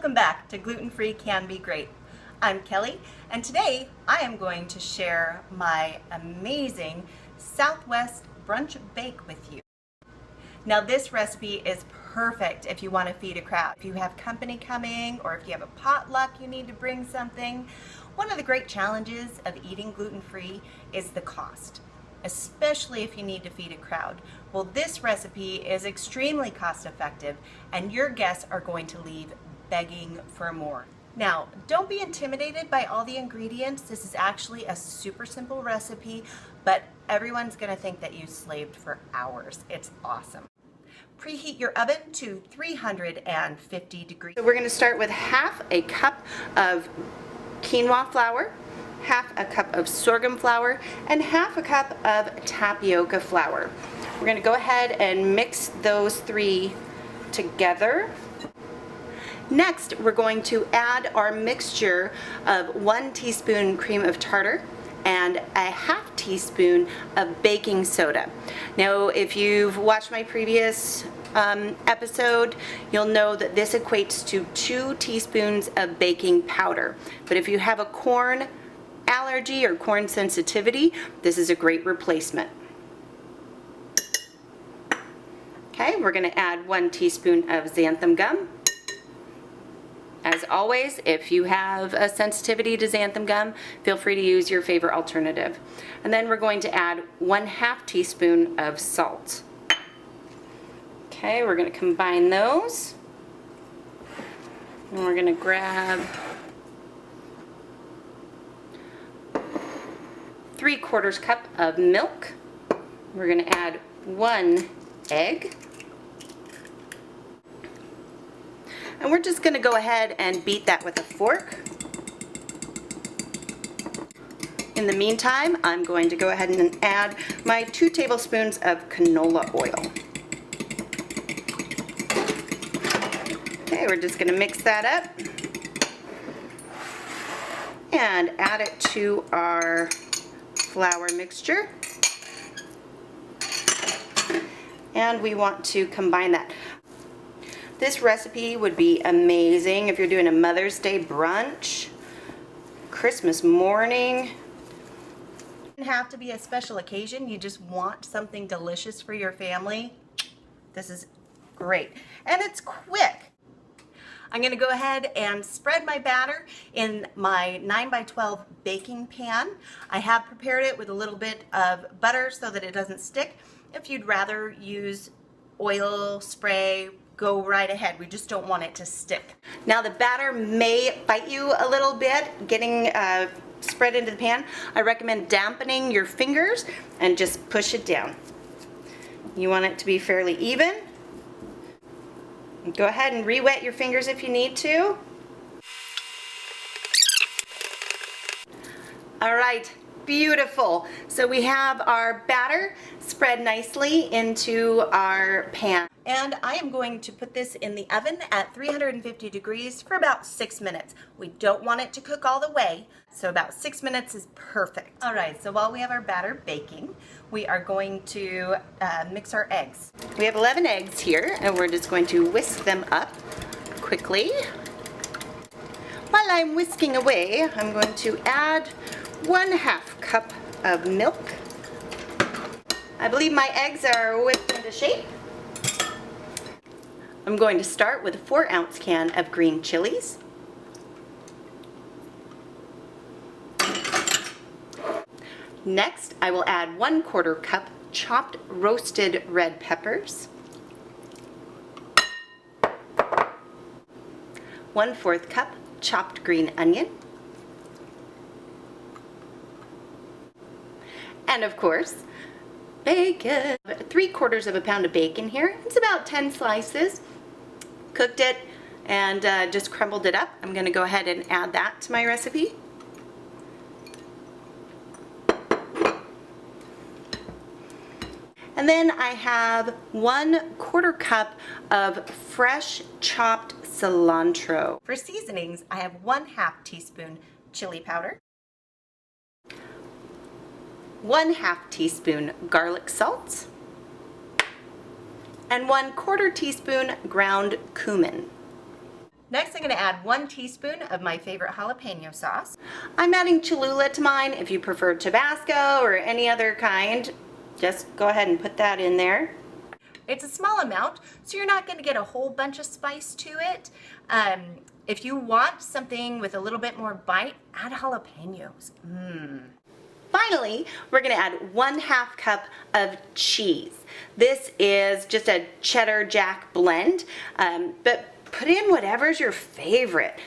Welcome back to Gluten-free Can Be Great. I'm Kelly, and today I am going to share my amazing Southwest Brunch Bake with you. Now this recipe is perfect if you want to feed a crowd. If you have company coming, or if you have a potluck you need to bring something. One of the great challenges of eating gluten-free is the cost, especially if you need to feed a crowd. Well, this recipe is extremely cost effective, and your guests are going to leave begging for more. Now, don't be intimidated by all the ingredients. This is actually a super simple recipe, but everyone's gonna think that you slaved for hours. It's awesome. Preheat your oven to 350 degrees. So we're gonna start with half a cup of quinoa flour, half a cup of sorghum flour, and half a cup of tapioca flour. We're going to go ahead and mix those three together. Next, we're going to add our mixture of 1 teaspoon cream of tartar and a half teaspoon of baking soda. Now, if you've watched my previous episode, you'll know that this equates to 2 teaspoons of baking powder. But if you have a corn allergy or corn sensitivity, this is a great replacement. Okay, we're going to add 1 teaspoon of xantham gum. As always, if you have a sensitivity to xantham gum, feel free to use your favorite alternative. And then we're going to add 1/2 teaspoon of salt. Okay, we're going to combine those. And we're going to grab 3/4 cup of milk. We're going to add 1 egg. And we're just going to go ahead and beat that with a fork. In the meantime, I'm going to go ahead and add my 2 tablespoons of canola oil. Okay, we're just going to mix that up and add it to our flour mixture. And we want to combine that. This recipe would be amazing if you're doing a Mother's Day brunch, Christmas morning. It doesn't have to be a special occasion. You just want something delicious for your family. This is great. And it's quick. I'm going to go ahead and spread my batter in my 9x12 baking pan. I have prepared it with a little bit of butter so that it doesn't stick. If you'd rather use oil, spray, go right ahead. We just don't want it to stick. Now the batter may bite you a little bit getting spread into the pan. I recommend dampening your fingers and just push it down. You want it to be fairly even. Go ahead and re-wet your fingers if you need to. All right, beautiful. So we have our batter spread nicely into our pan. And I am going to put this in the oven at 350 degrees for about 6 minutes. We don't want it to cook all the way, so about 6 minutes is perfect. All right, so while we have our batter baking, we are going to mix our eggs. We have 11 eggs here, and we're just going to whisk them up quickly. While I'm whisking away, I'm going to add 1/2 cup of milk. I believe my eggs are whipped into shape. I'm going to start with a 4-ounce can of green chilies. Next, I will add 1/4 cup chopped roasted red peppers, 1/4 cup chopped green onion, and of course, bacon. 3/4 pound of bacon here. It's about 10 slices. Cooked it and just crumbled it up. I'm going to go ahead and add that to my recipe. And then I have 1/4 cup of fresh chopped cilantro. For seasonings, I have 1/2 teaspoon chili powder, 1/2 teaspoon garlic salt, and 1/4 teaspoon ground cumin. Next, I'm going to add 1 teaspoon of my favorite jalapeno sauce. I'm adding Cholula to mine. If you prefer Tabasco or any other kind, just go ahead and put that in there. It's a small amount, so you're not going to get a whole bunch of spice to it. If you want something with a little bit more bite, add jalapenos. Finally, we're going to add 1/2 cup of cheese. This is just a cheddar jack blend, but put in whatever's your favorite.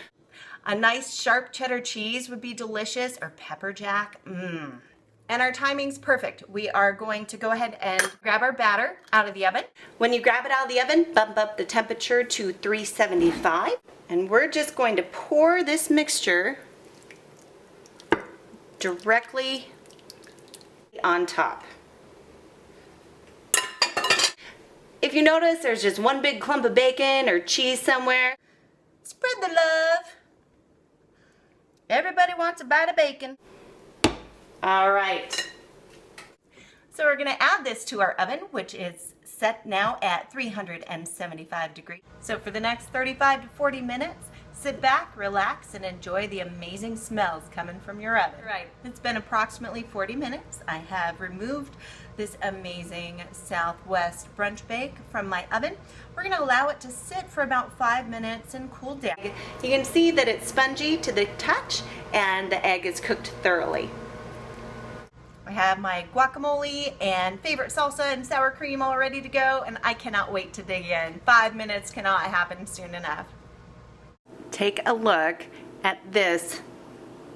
A nice sharp cheddar cheese would be delicious, or pepper jack. And our timing's perfect. We are going to go ahead and grab our batter out of the oven. When you grab it out of the oven, bump up the temperature to 375. And we're just going to pour this mixture directly on top. If you notice there's just one big clump of bacon or cheese somewhere, spread the love. Everybody wants a bite of bacon. All right. So we're going to add this to our oven, which is set now at 375 degrees. So for the next 35 to 40 minutes, sit back, relax, and enjoy the amazing smells coming from your oven. Right. It's been approximately 40 minutes. I have removed this amazing Southwest Brunch Bake from my oven. We're going to allow it to sit for about 5 minutes and cool down. You can see that it's spongy to the touch and the egg is cooked thoroughly. I have my guacamole and favorite salsa and sour cream all ready to go, and I cannot wait to dig in. 5 minutes cannot happen soon enough. Take a look at this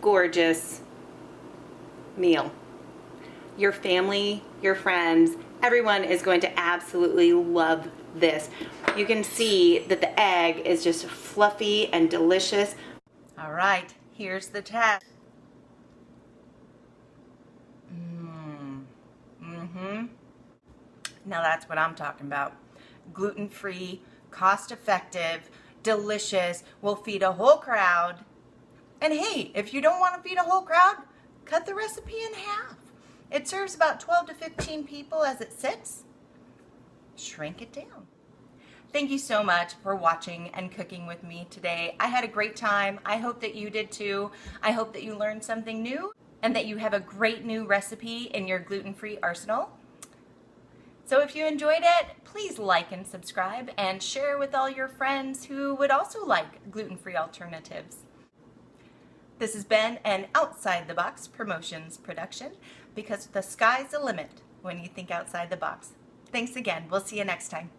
gorgeous meal. Your family, your friends, everyone is going to absolutely love this. You can see that the egg is just fluffy and delicious. All right, here's the test. Now that's what I'm talking about. Gluten-free, cost-effective, delicious, will feed a whole crowd. And hey, if you don't want to feed a whole crowd, cut the recipe in half. It serves about 12 to 15 people as it sits. Shrink it down. Thank you so much for watching and cooking with me today. I had a great time. I hope that you did too. I hope that you learned something new and that you have a great new recipe in your gluten-free arsenal. So if you enjoyed it, please like and subscribe and share with all your friends who would also like gluten-free alternatives. This has been an Outside the Box Promotions production, because the sky's the limit when you think outside the box. Thanks again. We'll see you next time.